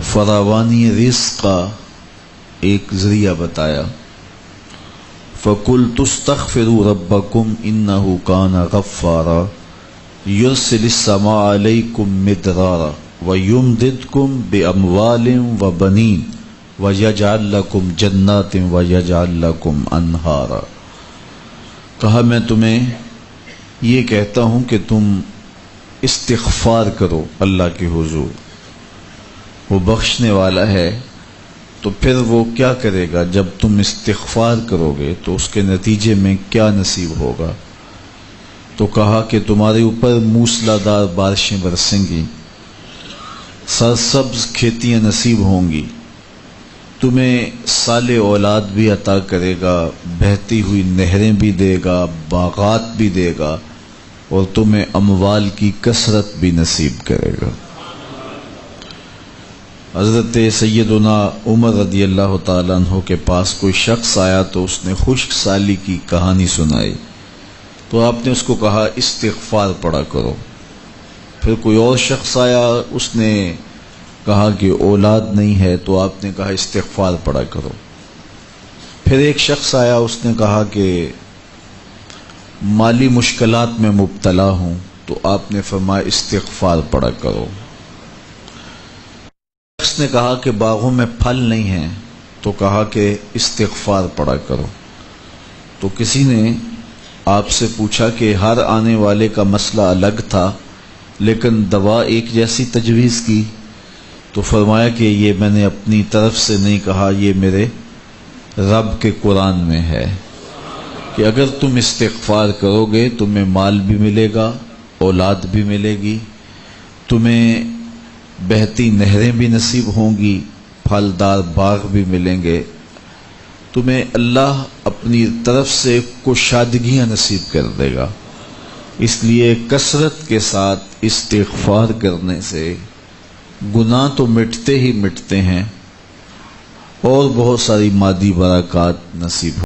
فراوانی رزق کا ایک ذریعہ بتایا. فَقُلْتُ اسْتَغْفِرُوا رَبَّكُمْ إِنَّهُ كَانَ غَفَّارًا يُرْسِلِ السَّمَاءَ عَلَيْكُمْ مِدْرَارًا وَيُمْدِدْكُمْ بِأَمْوَالٍ وَبَنِينَ وَيَجْعَلْ لَكُمْ جَنَّاتٍ وَيَجْعَلْ لَكُمْ أَنْهَارًا. کہا میں تمہیں یہ کہتا ہوں کہ تم استغفار کرو اللہ کے حضور، وہ بخشنے والا ہے. تو پھر وہ کیا کرے گا جب تم استغفار کرو گے تو اس کے نتیجے میں کیا نصیب ہوگا؟ تو کہا کہ تمہارے اوپر موسلا دار بارشیں برسیں گی، سرسبز کھیتیاں نصیب ہوں گی، تمہیں صالح اولاد بھی عطا کرے گا، بہتی ہوئی نہریں بھی دے گا، باغات بھی دے گا، اور تمہیں اموال کی کثرت بھی نصیب کرے گا. حضرت سیدنا عمر رضی اللہ تعالیٰ عنہ کے پاس کوئی شخص آیا تو اس نے خشک سالی کی کہانی سنائی. تو آپ نے اس کو کہا استغفار پڑھا کرو. پھر کوئی اور شخص آیا، اس نے کہا کہ اولاد نہیں ہے، تو آپ نے کہا استغفار پڑھا کرو. پھر ایک شخص آیا، اس نے کہا کہ مالی مشکلات میں مبتلا ہوں، تو آپ نے فرمایا استغفار پڑھا کرو. شخص نے کہا کہ باغوں میں پھل نہیں ہیں، تو کہا کہ استغفار پڑھا کرو. تو کسی نے آپ سے پوچھا کہ ہر آنے والے کا مسئلہ الگ تھا لیکن دوا ایک جیسی تجویز کی. تو فرمایا کہ یہ میں نے اپنی طرف سے نہیں کہا، یہ میرے رب کے قرآن میں ہے کہ اگر تم استغفار کرو گے تمہیں مال بھی ملے گا، اولاد بھی ملے گی، تمہیں بہتی نہریں بھی نصیب ہوں گی، پھلدار باغ بھی ملیں گے، تمہیں اللہ اپنی طرف سے کشادگیاں نصیب کر دے گا. اس لیے کثرت کے ساتھ استغفار کرنے سے گناہ تو مٹتے ہی مٹتے ہیں اور بہت ساری مادی برکات نصیب